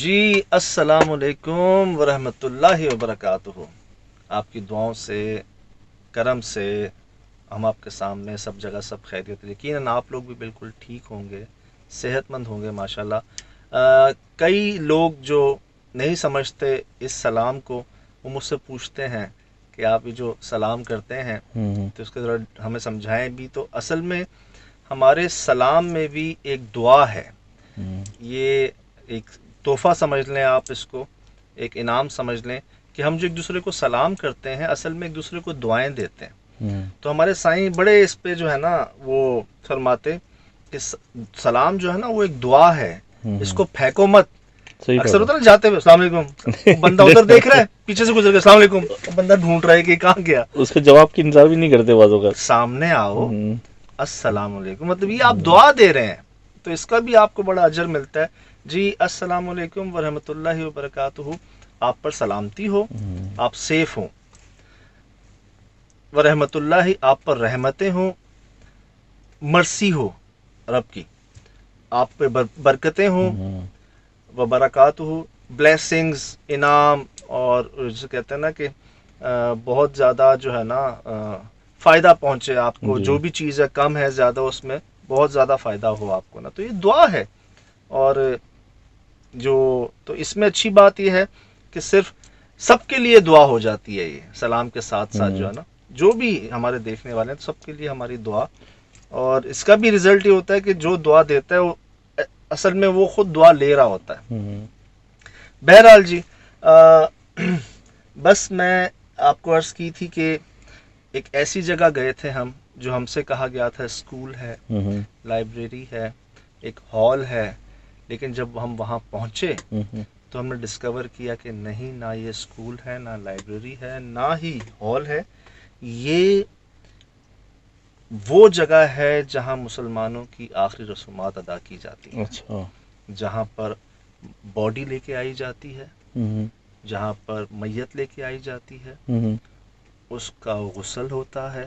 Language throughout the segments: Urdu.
جی السلام علیکم ورحمۃ اللہ وبرکاتہ. آپ کی دعاؤں سے، کرم سے ہم آپ کے سامنے سب جگہ سب خیریت. یقیناً آپ لوگ بھی بالکل ٹھیک ہوں گے، صحت مند ہوں گے ماشاءاللہ. کئی لوگ جو نہیں سمجھتے اس سلام کو، وہ مجھ سے پوچھتے ہیں کہ آپ یہ جو سلام کرتے ہیں تو اس کے ذرا ہمیں سمجھائیں بھی. تو اصل میں ہمارے سلام میں بھی ایک دعا ہے. یہ ایک تحفہ سمجھ لیں آپ، اس کو ایک انعام سمجھ لیں کہ ہم جو ایک دوسرے کو سلام کرتے ہیں اصل میں ایک دوسرے کو دعائیں دیتے ہیں. تو ہمارے سائیں بڑے اس پہ جو ہے نا وہ فرماتے کہ سلام جو ہے نا وہ ایک دعا ہے، اس کو پھینکو مت. اکثر ہوتا ہے نا جاتے ہوئے السلام علیکم، بندہ ادھر دیکھ رہا ہے، پیچھے سے گزر گیا السلام علیکم، بندہ ڈھونڈ رہا ہے کہ کہاں گیا، اس کے جواب کی انتظار بھی نہیں کرتے بازوں کا. سامنے آؤ السلام علیکم، مطلب یہ آپ دعا دے رہے ہیں تو اس کا بھی آپ کو بڑا اجر ملتا ہے. جی السلام علیکم ورحمۃ اللہ وبرکاتہ، آپ پر سلامتی ہو، آپ سیف ہوں. ورحمۃ اللہ، آپ پر رحمتیں ہوں، مرسی ہو رب کی، آپ پہ برکتیں ہوں. وبرکاتہ، بلیسنگز، انعام، اور جسے کہتے ہیں نا کہ بہت زیادہ جو ہے نا فائدہ پہنچے آپ کو. جو بھی چیز ہے کم ہے زیادہ، اس میں بہت زیادہ فائدہ ہو آپ کو نا. تو یہ دعا ہے. اور جو تو اس میں اچھی بات یہ ہے کہ صرف سب کے لیے دعا ہو جاتی ہے. یہ سلام کے ساتھ ساتھ جو ہے نا جو بھی ہمارے دیکھنے والے ہیں سب کے لیے ہماری دعا. اور اس کا بھی رزلٹ یہ ہوتا ہے کہ جو دعا دیتا ہے وہ اصل میں وہ خود دعا لے رہا ہوتا ہے. بہرحال جی، بس میں آپ کو عرض کی تھی کہ ایک ایسی جگہ گئے تھے ہم جو ہم سے کہا گیا تھا اسکول ہے، لائبریری ہے، ایک ہال ہے. لیکن جب ہم وہاں پہنچے تو ہم نے ڈسکور کیا کہ نہیں، نہ یہ اسکول ہے، نہ لائبریری ہے، نہ ہی ہال ہے. یہ وہ جگہ ہے جہاں مسلمانوں کی آخری رسومات ادا کی جاتی ہیں. اچھا. جہاں پر باڈی لے کے آئی جاتی ہے، جہاں پر میت لے کے آئی جاتی ہے، اس کا غسل ہوتا ہے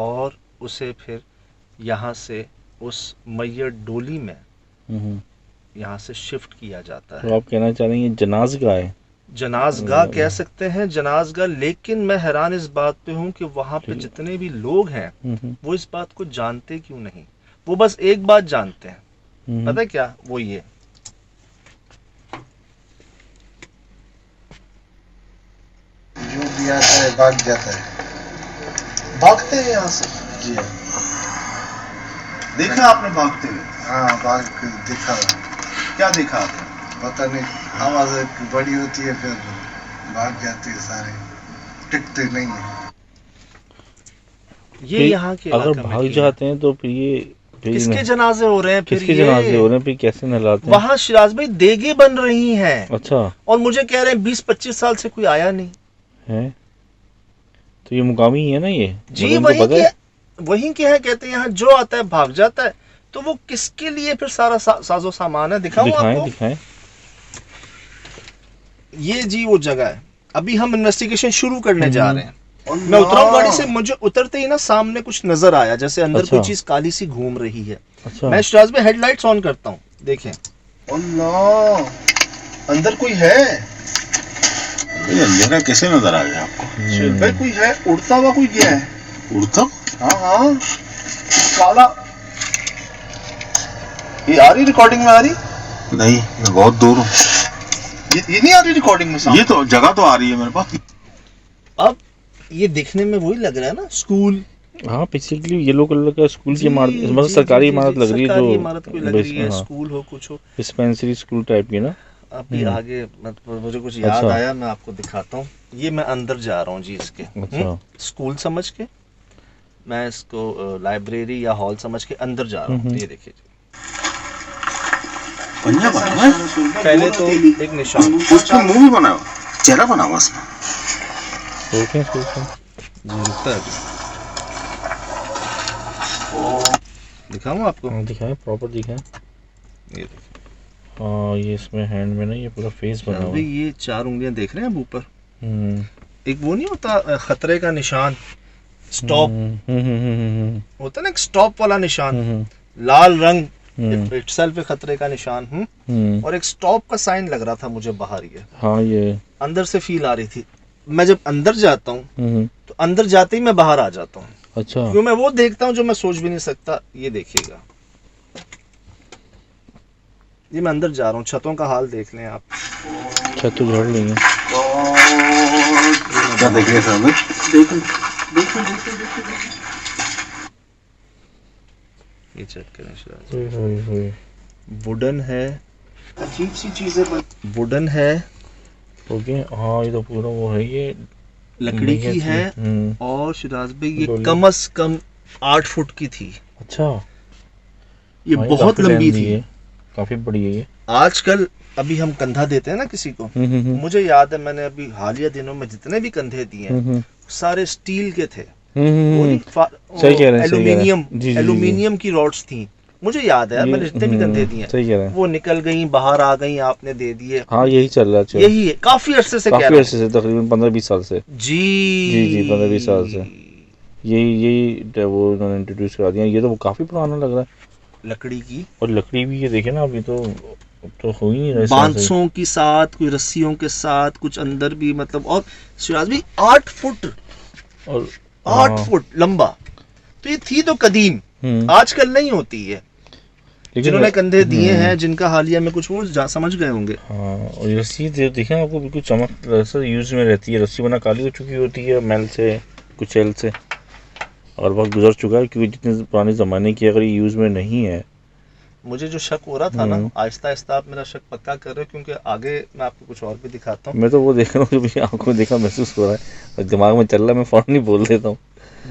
اور اسے پھر یہاں سے اس میت ڈولی میں یہاں سے شفٹ کیا جاتا ہے. تو آپ کہنا چاہ رہے ہیں یہ جنازگاہ ہے؟ جنازگاہ کہہ سکتے ہیں، جنازگاہ. لیکن میں حیران اس بات پہ ہوں کہ وہاں پہ جتنے بھی لوگ ہیں وہ اس بات کو جانتے کیوں نہیں. وہ بس ایک بات جانتے ہیں، پتہ ہے کیا؟ وہ یہ جو بھی آتا ہے بھاگ جاتا ہے، بھاگتے ہیں یہاں سے. جی دیکھا آپ نے بھاگتے ہوئے؟ ہاں، بھاگ دیکھا. کیا دیکھا آپ نے؟ پتہ نہیں، آواز بڑی ہوتی ہے پھر بھاگ جاتے ہیں سارے، ٹکتے نہیں ہیں. یہ یہاں کے اگر علاقہ میں بھاگ جاتے ہیں تو پھر یہ کس کے جنازے ہو رہے ہیں؟ پھر کس کے جنازے ہو رہے ہیں؟ پھر کیسے نہلاتے ہیں؟ وہاں شراز بھائی دیگیں بن رہی ہیں. اچھا. اور مجھے کہہ رہے ہیں 20-25 سال سے کوئی آیا نہیں ہے. تو یہ مقامی ہے نا یہ؟ جی وہیں کے ہے. کہتے ہیں یہاں جو آتا ہے بھاگ جاتا ہے. تو وہ کس کے لیے پھر سارا ساز و سامان ہے؟ دکھاؤں آپ کو؟ دکھائیں. یہ جی وہ جگہ ہے. ابھی ہم انویسٹیگیشن شروع کرنے جا رہے ہیں. میں اترا ہوں گاڑی سے، مجھے اترتے ہی نا سامنے کچھ نظر آیا جیسے اندر کوئی چیز کالی سی گھوم رہی ہے. میں شراز میں ہیڈ لائٹس آن کرتا ہوں، دیکھیں. اللہ، اندر کوئی ہے. اندھیرا کیسے نظر آ گیا آپ کو؟ بھائی کوئی ہے، اڑتا ہوا کوئی گیا ہے. اڑتا؟ ہاں کالا. یہ آ رہی ریکارڈنگ میں؟ آ رہی نہیں، میں بہت دور ہوں. یہ نہیں آ رہی ریکارڈنگ میں؟ یہ تو جگہ تو آ رہی ہے میرے پاس. اب یہ دیکھنے میں وہی لگ رہا ہے نا اسکول. ہاں، بیسیکلی یلو کلر کا اسکول کی عمارت، مطلب سرکاری عمارت لگ رہی ہے، سرکاری عمارت کوئی لگ رہی ہے، اسکول ہو کچھ ہو، ڈسپینسری اسکول ٹائپ کی نا. ابھی آگے مجھے کچھ یاد آیا، میں آپ کو دکھاتا ہوں. یہ میں اندر جا رہا ہوں جی، اس کے اسکول سمجھ کے میں اس کو لائبریری یا ہال سمجھ کے اندر جا رہا ہوں. یہ دیکھیے جی، پہلے تو ایک نشان، اس کا منہ بھی بنا ہوا، چہرہ بنا ہوا اس میں. دکھاؤں آپ کو؟ دکھائیں، پراپر دکھائیں. یہ دیکھیں. ہاں، یہ اس میں ہینڈ میں نا یہ پورا فیس بنا ہوا ہے. یہ 4 انگلیاں دیکھ رہے ہیں اب اوپر؟ ایک وہ نہیں ہوتا خطرے کا نشان، سٹاپ ہوتا نا، ایک سٹاپ والا نشان، لال رنگ اٹ سیلف خطرے کا نشان اور ایک سٹاپ کا سائن لگ رہا تھا مجھے باہر، یہ ہاں یہ اندر سے فیل آ رہی تھی. میں جب اندر جاتا ہوں تو اندر جاتے ہی میں باہر آ جاتا ہوں، اچھا کیوں میں وہ دیکھتا ہوں جو میں سوچ بھی نہیں سکتا. یہ دیکھیے گا، یہ میں اندر جا رہا ہوں، چھتوں کا حال دیکھ لیں آپ. چھت تو جھڑ لیں گے. کیا دیکھ رہے ہیں یہ چیک کریں، ووڈن ہے، عجیب سی چیزیں ووڈن ہے، اوکے. ہاں یہ تو پورا وہ ہے، یہ لکڑی کی ہے، اور شراز بھائی یہ کم از کم 8 فٹ کی تھی. اچھا یہ بہت لمبی تھی، کافی بڑی ہے یہ. آج کل ابھی ہم کندھا دیتے ہیں نا کسی کو، مجھے یاد ہے میں نے ابھی حالیہ دنوں میں جتنے بھی کندھے دیے ہیں سارے سٹیل کے تھے، ایلومینیم کی راڈز تھیں. مجھے یاد ہے میں نے جتنے بھی کندھے دیے ہیں وہ نکل گئیں، باہر آ گئیں، آپ نے دے دیے. ہاں یہی چل رہا ہے، یہی ہے کافی عرصے سے، کافی عرصے سے، تقریباً 15-20 سال سے. جی جی 15-20 سال سے یہی وہ انہوں نے انٹروڈیوس کرا دیا. یہ تو کافی پرانا لگ رہا ہے، لکڑی کی، اور لکڑی بھی یہ دیکھیں نا ابھی تو ہو ہی نہیں رہا، بانسوں کے ساتھ، کوئی رسیوں کے ساتھ، کچھ اندر بھی مطلب. اور شراز بھی 8 فٹ اور 8 فٹ لمبا، تو یہ تھی تو قدیم، آج کل نہیں ہوتی ہے. جنہوں نے کندھے دیے ہیں، جن کا حالیہ میں کچھ وہ سمجھ گئے ہوں گے. ہاں اور یہ رسی دیکھیں آپ کو بالکل چمک یوز میں رہتی ہے. رسی ورنہ کالی ہو چکی ہوتی ہے میل سے، کچیل سے، اور وقت گزر چکا ہے کیونکہ جتنے پرانے زمانے کی اگر یہ یوز میں نہیں ہے. مجھے جو شک ہو رہا تھا نا، آہستہ آہستہ آپ میرا شک پکا کر رہے، کیونکہ آگے میں آپ کو کچھ اور بھی دکھاتا ہوں. میں تو وہ دیکھ رہا ہوں جو آنکھوں میں دیکھا محسوس ہو رہا ہے اور دماغ میں چل رہا ہے، میں فوراً نہیں بول دیتا ہوں.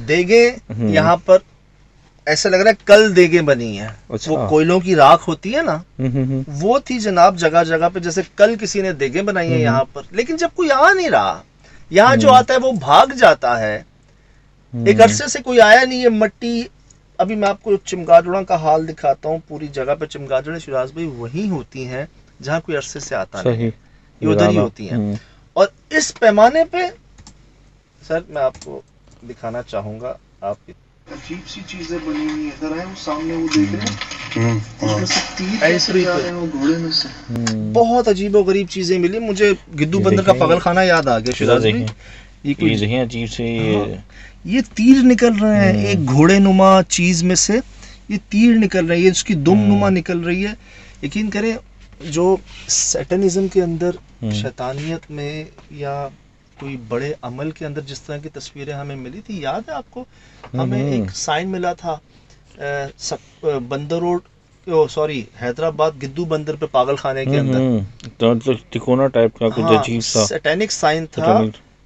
دیگیں یہاں پر ایسا لگ رہا ہے کل دیگیں بنی ہیں. وہ کوئلوں کی راکھ ہوتی ہے نا، وہ تھی جناب جگہ جگہ پہ، جیسے کل کسی نے دیگیں بنائی ہیں یہاں پر. لیکن جب کوئی آ نہیں رہا، یہاں جو آتا ہے وہ بھاگ جاتا ہے. ایک عرصے سے کوئی آیا نہیں ہے. مٹی، ابھی میں آپ کو چمگادڑوں کا حال دکھاتا ہوں. پوری جگہ پہ چمگادڑیں شراز بھائی وہی ہوتی ہیں جہاں کوئی عرصے سے آتا نہیں، یہ ادھر ہی ہوتی ہیں. اور اس پیمانے پہ سر میں آپ کو دکھانا چاہوں گا. آپ کی عجیب سی چیزیں بنی ہوئی ہیں. ادھر آئے وہ سامنے وہ دیکھ رہے ہیں، اس میں سے تیر کیسے جا رہے ہیں وہ گھوڑے میں سے. بہت عجیب و غریب چیزیں ملی مجھے. گدو بندر کا پاگل خانہ یاد آ گیا شراز بھائی. یہ دیکھیں عجیب سے یہ تیر نکل رہے ہیں ایک گھوڑے نما چیز میں سے، یہ تیر نکل رہی ہے، اس کی دم نما نکل رہی ہے. یقین کریں جو سیٹنزم کے اندر، شیطانیت میں یا کوئی بڑے عمل کے اندر جس طرح کی تصویریں ہمیں ملی تھی، یاد ہے آپ کو ہمیں ایک سائن ملا تھا بندر روڈ، سوری حیدرآباد گدو بندر پہ پاگل خانے کے اندر تکونا ٹائپ کا کچھ عجیب سا سیٹینک سائن تھا.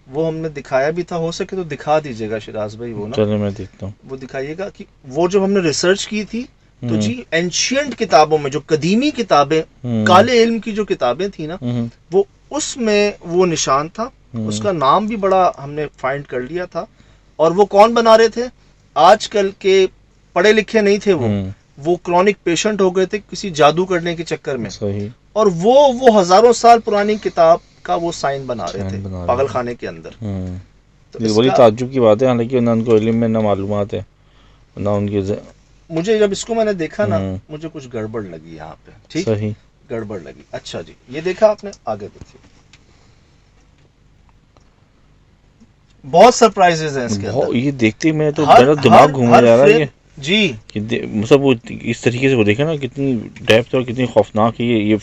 وہ ہم نے دکھایا بھی تھا، ہو سکے تو دکھا دیجیے گا شراز بھائی. وہ نا چلے میں دیکھتا ہوں، وہ دکھائیے گا کہ وہ جو ہم نے ریسرچ کی تھی تو جی اینشینٹ کتابوں میں، جو قدیمی کتابیں، کالے علم کی جو کتابیں تھیں نا، وہ اس میں وہ نشان تھا. اس کا نام بھی بڑا ہم نے فائنڈ کر لیا تھا. اور وہ کون بنا رہے تھے؟ آج کل کے پڑھے لکھے نہیں تھے وہ کرونک پیشنٹ ہو گئے تھے کسی جادو کرنے کے چکر میں. اور وہ ہزاروں سال پرانی کتاب کا وہ سائن بنا رہے تھے پاگل خانے کے اندر. بڑی تعجب کی بات ہے، حالانکہ نہ ان کو علم میں نہ معلومات ہے نہ ان کی. مجھے جب اس کو میں نے دیکھا نا، مجھے کچھ گڑبڑ لگی یہاں پہ. ٹھیک، گڑبڑ لگی. اچھا جی، یہ دیکھا آپ نے، آگے دیکھیے. بہت سرپرائزز ہیں اس کے اندر. یہ دیکھتے میں تو میرا دماغ گھومنے جا رہا ہے جی. مطلب وہ اس طریقے سے وہ دیکھیں نا کتنی ڈیپتھ اور کتنی خوفناک ہے. یہ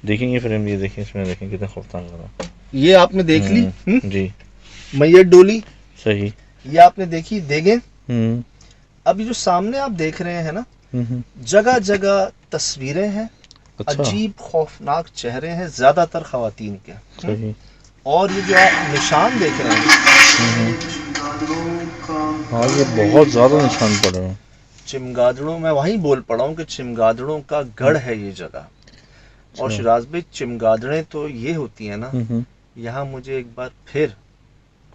دیکھیں یہ فریم، یہ دیکھیں اس میں، دیکھیں کتنا خوفناک لگ رہا. یہ آپ نے دیکھ لی جی، میت ڈولی. صحیح. یہ آپ نے دیکھی دیگیں. اب یہ جو سامنے آپ دیکھ رہے ہیں نا، جگہ جگہ تصویریں ہیں، عجیب خوفناک چہرے ہیں، زیادہ تر خواتین کے. صحیح. اور یہ جو آپ نشان دیکھ رہے ہیں، ہاں یہ بہت زیادہ نشان پڑے ہیں. چمگادڑوں، میں وہیں بول پڑا ہوں کہ چمگادڑوں کا گڑھ ہے یہ جگہ. اور شراز بھائی چمگادڑیں تو یہ ہوتی ہیں نا، یہاں مجھے ایک بار پھر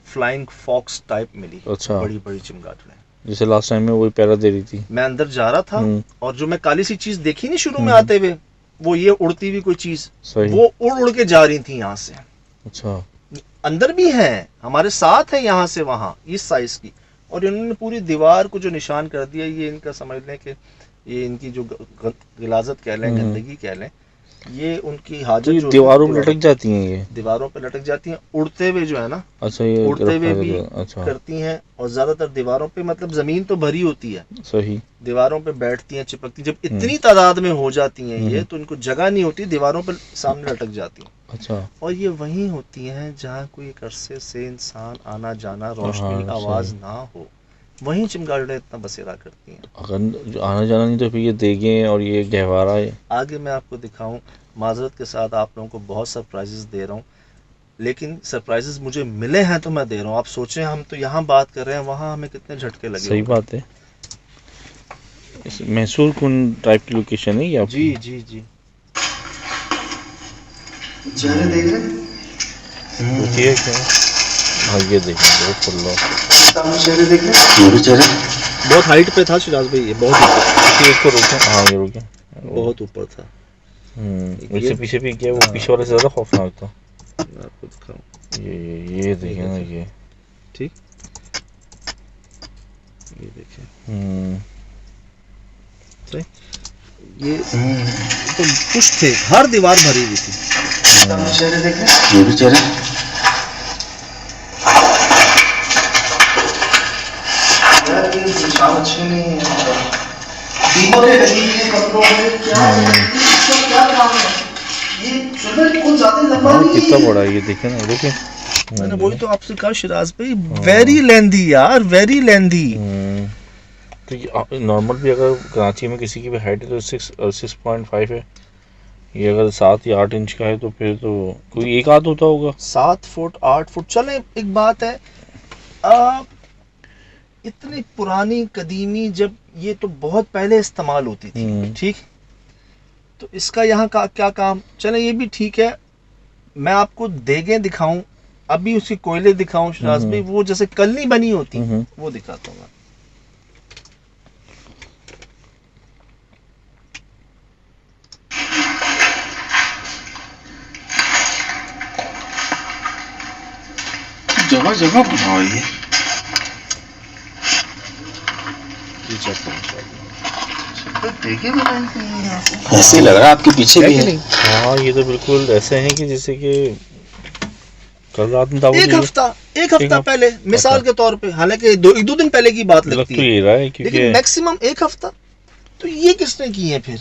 فلائنگ فاکس ٹائپ ملی. بڑی بڑی چمگادڑیں، جیسے لاسٹ ٹائم میں وہی پیرا دے رہی تھی. میں اندر جا رہا تھا اور جو میں کالی سی چیز دیکھی نہیں شروع میں آتے ہوئے، وہ یہ اڑتی ہوئی کوئی چیز، وہ اڑ کے جا رہی تھی یہاں سے. اچھا. اندر بھی ہیں ہمارے ساتھ ہیں یہاں سے وہاں اس سائز کی. اور انہوں نے پوری دیوار کو جو نشان کر دیا، یہ ان کا سمجھ لیں کہ یہ ان کی جو غلاظت کہہ لیں، گندگی کہہ لیں، یہ ان کی تو حاجت یہ جو دیواروں پہ لٹک جاتی ہیں یہ؟ دیواروں پہ لٹک جاتی ہیں، اڑتے ہوئے جو ہے نا، اچھا یہ اڑتے ہوئے بھی اچھا کرتی ہیں، اور زیادہ تر دیواروں پہ، مطلب زمین تو بھری ہوتی ہے، صحیح. دیواروں پہ بیٹھتی ہیں، چپکتی ہیں. جب اتنی تعداد میں ہو جاتی ہیں یہ، ہوں. تو ان کو جگہ نہیں ہوتی، دیواروں پہ سامنے لٹک جاتی ہیں. اچھا اور یہ وہیں ہوتی ہیں جہاں کوئی ایک عرصے سے انسان آنا جانا، روشنی، ہاں آواز صحیح. نہ ہو، وہیں چمگاڑڑیں اتنا بسیرا کرتی ہیں. اگر آنا جانا نہیں تو پھر یہ دیگیں اور یہ گہوارہ ہے. آگے میں آپ کو دکھاؤں، معذرت کے ساتھ آپ لوگوں کو بہت سرپرائزز دے رہا ہوں، لیکن سرپرائزز مجھے ملے ہیں تو میں دے رہا ہوں. آپ سوچیں ہم تو یہاں بات کر رہے ہیں، وہاں ہمیں کتنے جھٹکے لگے صحیح ہوں گے. بات ہے. محصور کن ٹائپ کی لوکیشن ہے یہ آپ جی کی؟ جی جی. چہرے دیکھ رہے ہیں؟ ہوتی ہے کیا؟ ہاں یہ دیکھیں بہت کھلا. سامنے چہرے دیکھ رہے ہیں؟ میرے چہرے بہت ہائٹ پہ تھا شراز بھائی، یہ بہت اوپر، اس کو روکیں. ہاں یہ روکیں. بہت اوپر تھا. اس سے پیچھے بھی کیا، وہ پیچھے والے سے زیادہ خوفناک تھا. میں آپ کو دکھاؤں، یہ دیکھیں نا یہ. ٹھیک، یہ دیکھیں صحیح. یہ تو کچھ تھے، ہر دیوار بھری ہوئی تھی. سامنے چہرے دیکھ رہے ہیں؟ میرے چہرے یار یہ نشان اچھے نہیں ہے. دیموں کے قریب کے کپڑوں میں کیا ہے؟ اس کا کیا کام ہے؟ یہ چدر کچھ زیادہ لمبا ہاں نہیں کتنا ہے. بڑا ہے یہ، دیکھیں نا روکیں. میں نے وہی تو آپ سے کہا شراز بھائی، ویری لیندی یار، ویری لیندی. تو یہ نارمل بھی اگر کراچی میں کسی کی بھی ہائٹ ہے تو 6.5 ہے. یہ اگر 7 یا 8 انچ کا ہے تو پھر تو کوئی ایک آدھ ہوتا ہوگا. 7 فٹ 8 فٹ. چلیں ایک بات ہے، اتنی پرانی قدیمی، جب یہ تو بہت پہلے استعمال ہوتی تھی، ٹھیک، تو اس کا یہاں کا کیا کام. چلیں یہ بھی ٹھیک ہے. میں آپ کو دیگیں دکھاؤں، ابھی اس کی کوئلے دکھاؤں شراز بھائی، وہ جیسے کلنی بنی ہوتی، وہ دکھاتا ہوں میں. جگہ جگہ بنا ہوا ہے. یہ چیک کریں دیکھے بتائیں کہ یہاں سے ایسے ہی لگ رہا ہے آپ کے پیچھے بھی ہے. ہاں یہ تو بالکل ایسے ہیں کہ جیسے کہ کل رات میں دعوت ایک ہفتہ پہلے مثال کے طور پہ، حالانکہ دو دن پہلے کی بات لگ لگتی تو ہے، یہ رہا ہے لیکن کیونکہ میکسیمم ایک ہفتہ. تو یہ کس نے کی ہے پھر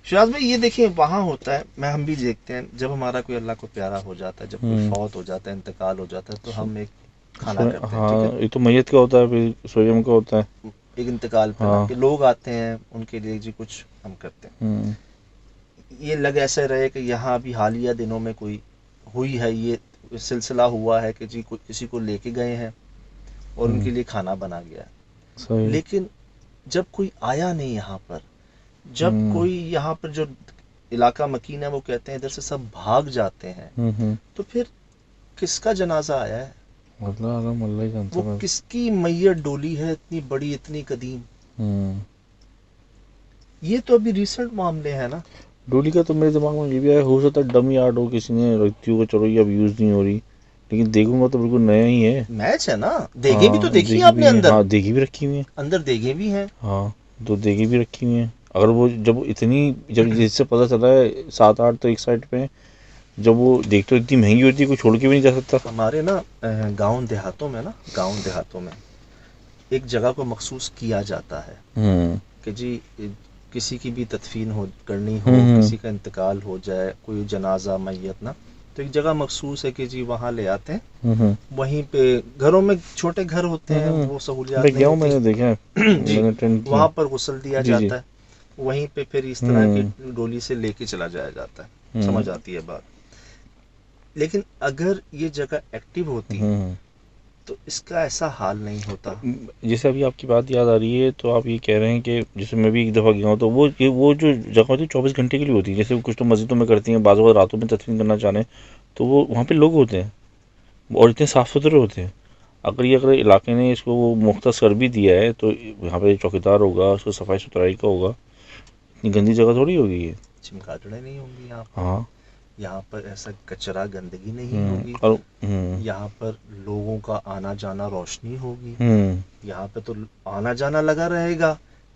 شراز بھائی؟ یہ دیکھیں وہاں ہوتا ہے، ہم بھی دیکھتے ہیں جب ہمارا کوئی اللہ کو پیارا ہو جاتا ہے، جب کوئی فوت ہو جاتا ہے، انتقال ہو جاتا ہے، تو ہم ایک کھانا کرتے ہیں. ہاں ٹھیک ہے، یہ تو میت کا ہوتا ہے، پھر سویم کا ہوتا ہے. ایک انتقال پہ نا کہ لوگ آتے ہیں ان کے لیے جی کچھ ہم کرتے ہیں. یہ لگ ایسے رہے کہ یہاں ابھی حالیہ دنوں میں کوئی ہوئی ہے، یہ سلسلہ ہوا ہے کہ جی کسی کو لے کے گئے ہیں اور ان کے لیے کھانا بنا گیا ہے. صحیح. لیکن جب کوئی آیا نہیں یہاں پر، جب کوئی یہاں پر جو علاقہ مکین ہے وہ کہتے ہیں ادھر سے سب بھاگ جاتے ہیں، تو پھر کس کا جنازہ آیا ہے؟ اللہ ہی جانتا وہ کس کی میت ڈولی ہے اتنی بڑی، اتنی قدیم؟ یہ تو ابھی ریسنٹ معاملے ہیں نا. ڈولی کا تو میرے دماغ میں یہ بھی آیا، ہو سکتا ہے ڈمی آرٹ ہو، کسی نے رکھتی ہوگا، چلو یہ اب یوز نہیں ہو رہی، لیکن دیکھوں گا تو بالکل نیا ہی ہے. میچ ہے نا. دیگیں بھی تو دیکھی ہیں آپ نے اندر؟ ہاں دیگی بھی رکھی ہوئی ہیں اندر، دیگیں بھی ہیں. ہاں تو دیگی بھی رکھی ہوئی ہیں. اگر وہ جب جس سے پتہ چلا ہے 7-8 تو ایک سائڈ پہ، جب وہ دیکھ تو اتنی مہنگی ہوتی ہے کوئی چھوڑ کے بھی نہیں جا سکتا. ہمارے نا گاؤں دیہاتوں میں ایک جگہ کو مخصوص کیا جاتا ہے کہ جی کسی کی بھی تدفین کرنی ہو، کسی کا انتقال ہو جائے، کوئی جنازہ میت نا، تو ایک جگہ مخصوص ہے کہ جی وہاں لے آتے ہیں. وہیں پہ گھروں میں چھوٹے گھر ہوتے ہیں، وہ سہولیات نہیں ہوتی. میں نے دیکھا جی وہاں پر غسل دیا جاتا ہے، وہیں پہ پھر اس طرح کی ڈولی سے لے کے چلا جایا جاتا ہے. سمجھ آتی ہے بات. لیکن اگر یہ جگہ ایکٹیو ہوتی تو اس کا ایسا حال نہیں ہوتا. جیسے ابھی آپ کی بات یاد آ رہی ہے، تو آپ یہ کہہ رہے ہیں کہ جیسے میں بھی ایک دفعہ گیا ہوں، تو وہ جو جگہ ہوتی ہے 24 گھنٹے کے لیے ہوتی ہے. جیسے کچھ تو مسجدوں میں کرتی ہیں، بعض اوقات راتوں میں تدفین کرنا چاہیں تو وہ وہاں پہ لوگ ہوتے ہیں اور اتنے صاف ستھرے ہوتے ہیں. اگر علاقے نے اس کو وہ مختص کر بھی دیا ہے تو یہاں پہ چوکیدار ہوگا، اس کو صفائی ستھرائی کا ہوگا. اتنی گندی جگہ تھوڑی ہوگی یہ. چمگادڑیں نہیں ہوں گی یہاں پر. ہاں یہاں پر ایسا کچرا گندگی نہیں ہوگی. یہاں پر لوگوں کا آنا جانا روشنی ہوگی. یہاں پہ تو آنا جانا لگا رہے گا.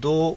2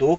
2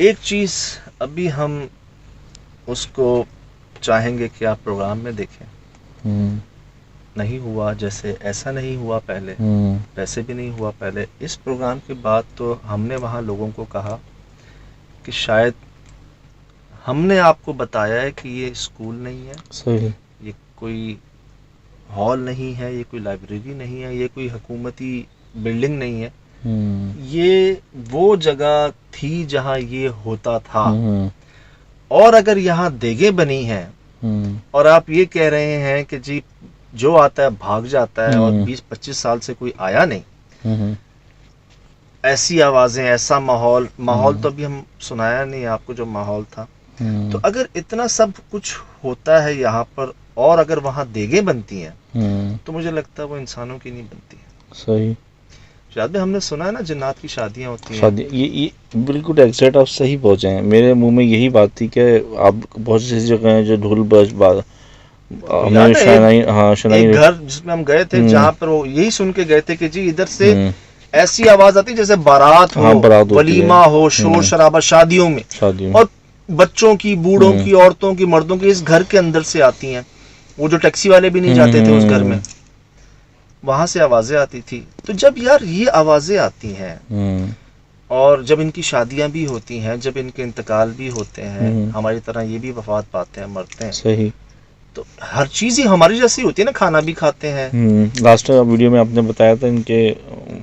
ایک چیز ابھی ہم اس کو چاہیں گے کہ آپ پروگرام میں دیکھیں. نہیں ہوا جیسے ایسا نہیں ہوا پہلے، ویسے بھی نہیں ہوا پہلے. اس پروگرام کے بعد تو ہم نے وہاں لوگوں کو کہا کہ شاید ہم نے آپ کو بتایا ہے کہ یہ اسکول نہیں ہے، صحیح، یہ کوئی ہال نہیں ہے، یہ کوئی لائبریری نہیں ہے، یہ کوئی حکومتی بلڈنگ نہیں ہے. یہ وہ جگہ تھی جہاں یہ ہوتا تھا. اور اگر یہاں دیگیں بنی ہیں اور آپ یہ کہہ رہے ہیں کہ جی جو آتا ہے بھاگ جاتا ہے اور 20-25 سال سے کوئی آیا نہیں، ایسی آوازیں، ایسا ماحول تو ابھی ہم سنایا نہیں آپ کو جو ماحول تھا. تو اگر اتنا سب کچھ ہوتا ہے یہاں پر اور اگر وہاں دیگیں بنتی ہیں تو مجھے لگتا ہے وہ انسانوں کی نہیں بنتی. صحیح. شاید ہم نے سنا ہے نا جنات کی شادیاں ہوتی ہیں. شادی یہ بالکل ایگزیکٹ آپ صحیح پہنچے ہیں. میرے منہ میں یہی بات تھی کہ آپ بہت سی جگہ ہیں جو ڈھول بج ہمیں شنائی ایک گھر جس میں ہم گئے تھے جہاں پر وہ یہی سن کے گئے تھے کہ جی ادھر سے ایسی آواز آتی جیسے بارات ہو، ولیمہ ہو، شور شرابہ شادیوں میں، اور بچوں کی، بوڑھوں کی، عورتوں کی، مردوں کی اس گھر کے اندر سے آتی ہیں. وہ جو ٹیکسی والے بھی نہیں جاتے تھے اس گھر میں، وہاں سے آوازیں آتی تھی. تو جب یار یہ آوازیں آتی ہیں اور جب ان کی شادیاں بھی ہوتی ہیں، جب ان کے انتقال بھی ہوتے ہیں، ہماری طرح یہ بھی وفات پاتے ہیں، مرتے ہیں، صحیح، تو ہر چیز ہی ہماری جیسی ہوتی ہے نا. کھانا بھی کھاتے ہیں. لاسٹ ویڈیو میں آپ نے بتایا تھا ان کے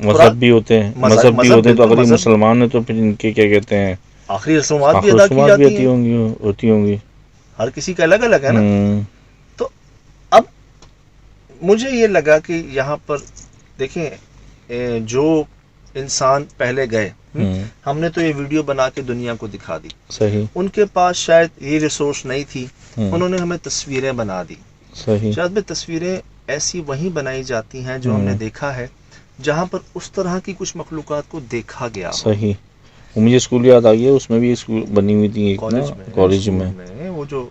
مذہب بھی ہوتے ہیں، مذہب بھی ہوتے ہیں. تو اگر یہ مسلمان ہیں تو پھر ان کے کیا کہتے ہیں آخری رسومات بھی ادا کی جاتی ہوتی ہوں گی. ہر کسی کا الگ الگ ہے نا. تو اب مجھے یہ لگا کہ یہاں پر دیکھیں جو انسان پہلے گئے، ہم نے تو یہ ویڈیو بنا کے دنیا کو دکھا دی. صحیح. ان کے پاس شاید یہ ریسورس نہیں تھی، انہوں نے ہمیں تصویریں بنا دی. صحیح. شاید میں تصویریں ایسی وہیں بنائی جاتی ہیں جو ہم نے دیکھا ہے، جہاں پر اس طرح کی کچھ مخلوقات کو دیکھا گیا. صحیح. مجھے اسکول یاد آ گیا، اس میں بھی اسکول بنی ہوئی تھی کالج میں. وہ جو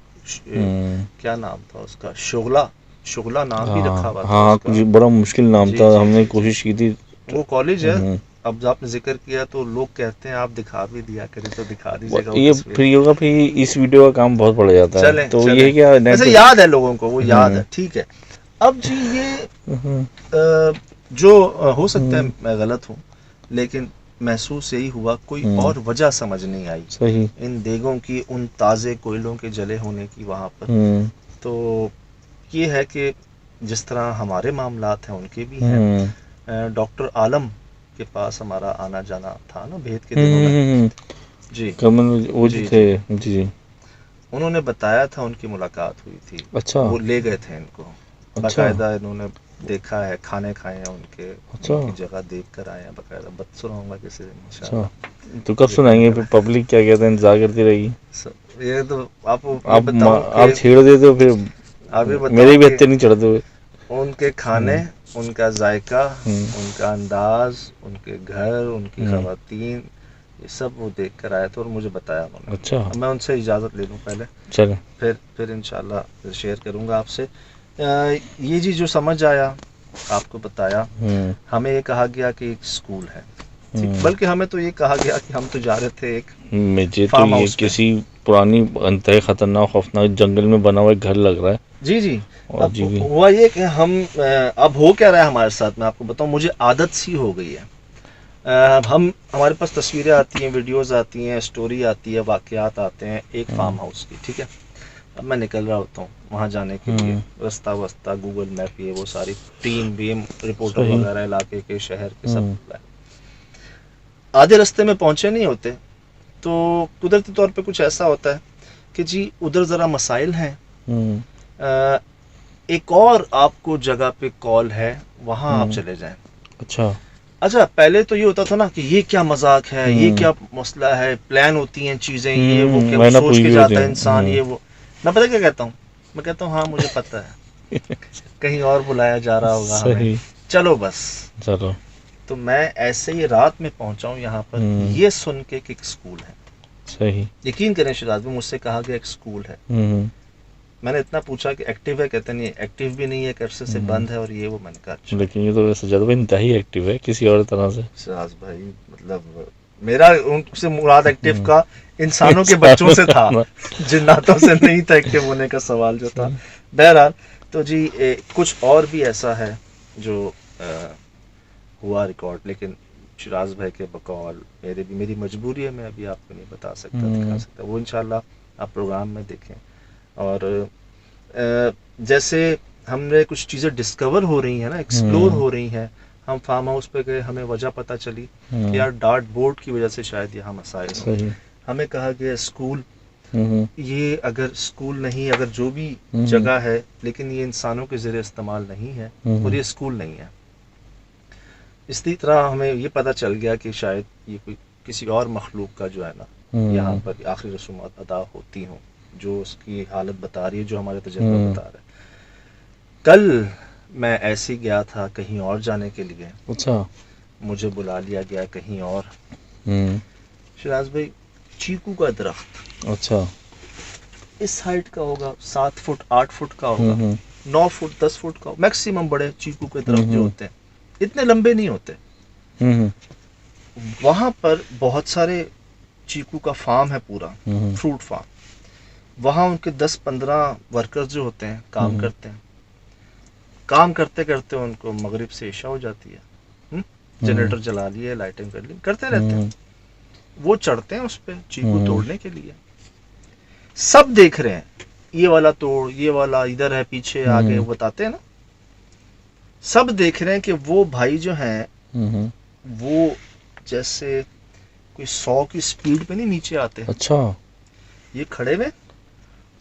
کیا نام تھا اس کا، شغلہ نام بھی رکھا ہوا تھا. ہاں کچھ بڑا مشکل نام تھا. ہم نے کوشش کی تھی. وہ کالج ہے. اب آپ نے ذکر کیا تو لوگ کہتے ہیں آپ دکھا بھی دیا کریں تو دکھا دیجیے گا. یہ پھر ہوگا، پھر اس ویڈیو کا کام بہت بڑھ جاتا ہے. تو یہ کیا ویسے یاد ہے لوگوں کو، وہ یاد ہے. ٹھیک ہے. اب جی یہ جو ہو سکتا ہے میں غلط ہوں، لیکن محسوس یہی ہوا کوئی اور وجہ سمجھ نہیں آئی. صحیح. ان دیگوں کی، ان تازے کوئلوں کے جلے ہونے کی وہاں پر. تو یہ ہے کہ جس طرح ہمارے معاملات ہیں ان کے بھی ہیں. ڈاکٹر عالم کے پاس ہمارا آنا جانا تھا نا بھید کے دنوں میں. جی وہ جی تھے. جی انہوں نے بتایا تھا ان کی ملاقات ہوئی تھی. اچھا. وہ لے گئے تھے ان کو باقاعدہ، انہوں نے دیکھا ہے، کھانے کھائے ہیں ان کے، ان کی جگہ دیکھ کر آئے ہیں باقاعدہ. بد سناؤں گا کسی دن انشاءاللہ. تو کب سنائیں گے؟ پھر پبلک کیا کہتے ہیں انتظار کرتی رہے گی. یہ تو آپ چھیڑ دیتے ہو، پھر میرے بھی ہتھے نہیں چڑھتے ہوئے. ان کے کھانے، ان کا ذائقہ، ان کا انداز، ان کے گھر، ان کی خواتین، یہ سب وہ دیکھ کر آئے تھے اور مجھے بتایا انہوں نے. اچھا. میں ان سے اجازت لے لوں پہلے، چلیں پھر انشاءاللہ شیئر کروں گا آپ سے. یہ جی جو سمجھ آیا آپ کو بتایا. ہمیں یہ کہا گیا کہ ایک اسکول ہے، بلکہ ہمیں تو یہ کہا گیا کہ ہم تو جا رہے تھے ایک فارم ہاؤس، کسی پرانی انتہائی خطرناک خوفناک جنگل میں بنا ہوا ایک گھر لگ رہا ہے. جی. اب ہوا یہ کہ ہم اب ہو کیا رہا ہے ہمارے ساتھ، میں آپ کو بتاؤں. مجھے عادت سی ہو گئی ہے. ہمارے پاس تصویریں آتی ہیں، ویڈیوز آتی ہیں، اسٹوری آتی ہے، واقعات آتے ہیں ایک فارم ہاؤس کی. ٹھیک ہے. اب میں نکل رہا ہوتا ہوں وہاں جانے کے لیے، رستہ وسطہ گوگل میپ، یہ وہ ساری ٹیم ویم رپورٹر وغیرہ علاقے کے، شہر کے، سب. آدھے رستے میں پہنچے نہیں ہوتے تو قدرتی طور پہ کچھ ایسا ہوتا ہے کہ جی ادھر ذرا مسائل ہیں، ایک اور آپ کو جگہ پہ کال ہے، وہاں آپ چلے جائیں. اچھا پہلے تو یہ ہوتا تھا نا کہ یہ کیا مذاق ہے، یہ کیا مسئلہ ہے، پلان ہوتی ہیں چیزیں، یہ وہ کیا سوچ کے جاتا ہے انسان، یہ وہ. میں پتہ کیا کہتا ہوں؟ میں کہتا ہوں ہاں مجھے پتہ ہے کہیں اور بلایا جا رہا ہوگا ہمیں، چلو بس چلو. تو میں ایسے ہی رات میں پہنچا ہوں یہاں پر، یہ سن کے کہ ایک اسکول ہے. صحیح. یقین کریں شہزاد میں، مجھ سے کہا گیا ایک اسکول ہے. میں نے اتنا پوچھا کہ ایکٹیو ہے، کہتے نہیں ایکٹیو بھی نہیں ہے، ایک عرصے سے بند ہے، اور یہ وہ. میں نے کہا لیکن یہ تو سجاد بھائی انتہائی ایکٹیو ہے کسی اور طرح سے. شہزاد بھائی مطلب میرا ان سے مراد ایکٹیو کا انسانوں کے بچوں سے تھا، جناتوں سے نہیں تھا ایکٹیو ہونے کا سوال جو تھا. بہرحال تو جی کچھ اور بھی ایسا ہے جو ہوا ریکارڈ، لیکن شراز بھائی کے بقول میری مجبوری ہے، میں ابھی آپ کو نہیں بتا سکتا دکھا سکتا. وہ انشاءاللہ آپ پروگرام میں دیکھیں. اور جیسے ہم نے کچھ چیزیں ڈسکور ہو رہی ہیں نا، ایکسپلور ہو رہی ہیں. ہم فارم ہاؤس پہ گئے، ہمیں وجہ پتہ چلی کہ یار ڈارٹ بورڈ کی وجہ سے شاید یہاں مسائل ہیں. ہمیں کہا گیا اسکول، یہ اگر اسکول نہیں، اگر جو بھی جگہ ہے لیکن یہ انسانوں کے زیر استعمال نہیں ہے اور یہ اسکول نہیں ہے. اسی طرح ہمیں یہ پتہ چل گیا کہ شاید یہ کوئی کسی اور مخلوق کا جو ہے نا یہاں پر آخری رسومات ادا ہوتی ہوں، جو اس کی حالت بتا رہی ہے، جو ہمارے تجربہ بتا رہا ہے. کل میں ایسے ہی گیا تھا کہیں اور جانے کے لیے. اچھا. مجھے بلا لیا گیا کہیں اور. شراز بھائی چیکو کا درخت، اچھا، اس ہائٹ کا ہوگا 7 فٹ 8 فٹ کا ہوگا، 9 فٹ 10 فٹ کا. میکسیمم بڑے چیکو کے درخت جو ہوتے ہیں اتنے لمبے نہیں ہوتے. وہاں پر بہت سارے چیکو کا فارم ہے، پورا فروٹ فارم. وہاں ان کے 10-15 ورکرز جو ہوتے ہیں کام کرتے ہیں. کام کرتے کرتے ان کو مغرب سے عشاء ہو جاتی ہے، جنریٹر جلا لیے، لائٹنگ کر لی، کرتے رہتے ہیں. وہ چڑھتے ہیں اس پہ چیکو توڑنے کے لیے. سب دیکھ رہے ہیں، یہ والا توڑ، یہ والا ادھر ہے، پیچھے آگے بتاتے ہیں نا. سب دیکھ رہے ہیں کہ وہ بھائی جو ہیں وہ جیسے کوئی 100 کی سپیڈ پہ نہیں نیچے آتے. اچھا. یہ کھڑے ہوئے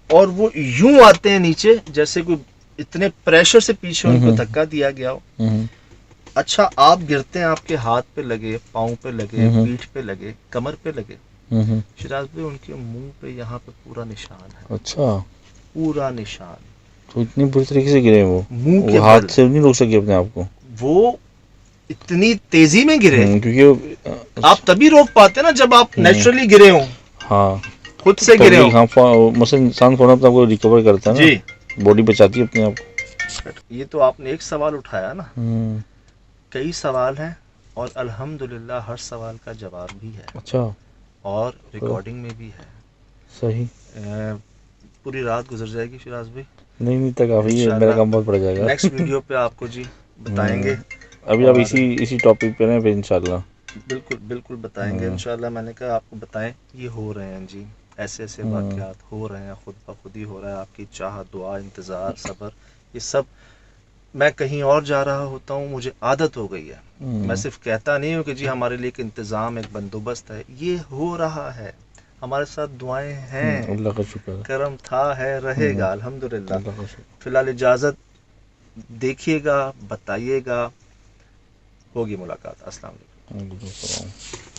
اور وہ یوں آتے ہیں نیچے جیسے کوئی اتنے پریشر سے پیچھے ان کو دھکا دیا گیا ہو. اچھا آپ گرتے ہیں، آپ کے ہاتھ پہ لگے، پاؤں پہ لگے، پیٹھ پہ لگے، کمر پہ لگے. شراز بھائی ان کے منہ پہ یہاں پہ پورا نشان ہے. اچھا. پورا نشان. تو اتنی بری طریقے سے گرے وہ منہ کے ہاتھ سے نہیں روک سکے اپنے آپ کو. وہ اتنی تیزی میں گرے، کیونکہ آپ تبھی روک پاتے نا جب آپ نیچرلی گرے ہوں. ہاں خود سے گرے ہوں. مثلا انسان فوراً اپنے آپ کو ریکور کرتا ہے نا، جی باڈی بچاتی ہے اپنے آپ کو. یہ تو آپ نے ایک سوال اٹھایا نا، کئی سوال ہیں اور الحمدللہ ہر سوال کا جواب بھی ہے. اچھا. اور ریکارڈنگ میں بھی ہے. صحیح. پوری رات گزر جائے گی شراز بھائی. نہیں تک کافی ہے، میرا کام بہت پڑ جائے گا. نیکسٹ ویڈیو پہ آپ کو جی بتائیں گے. ابھی آپ اسی ٹاپک پہ نا پھر انشاءاللہ. بالکل بتائیں گے انشاءاللہ. میں نے کہا آپ کو بتائیں، یہ ہو رہے ہیں جی، ایسے ایسے واقعات ہو رہے ہیں، خود بخود ہی ہو رہا ہے. آپ کی چاہت، دعا، انتظار، صبر، یہ سب. میں کہیں اور جا رہا ہوتا ہوں، مجھے عادت ہو گئی ہے. میں صرف کہتا نہیں ہوں کہ جی ہمارے لیے ایک انتظام، ایک بندوبست ہے. یہ ہو رہا ہے، ہمارے ساتھ دعائیں ہیں، اللہ کا شکر، کرم تھا، ہے، رہے گا الحمدللہ. اللہ کا شکر. فی الحال اجازت دیکھیے گا، بتائیے گا، ہوگی ملاقات. السلام علیکم.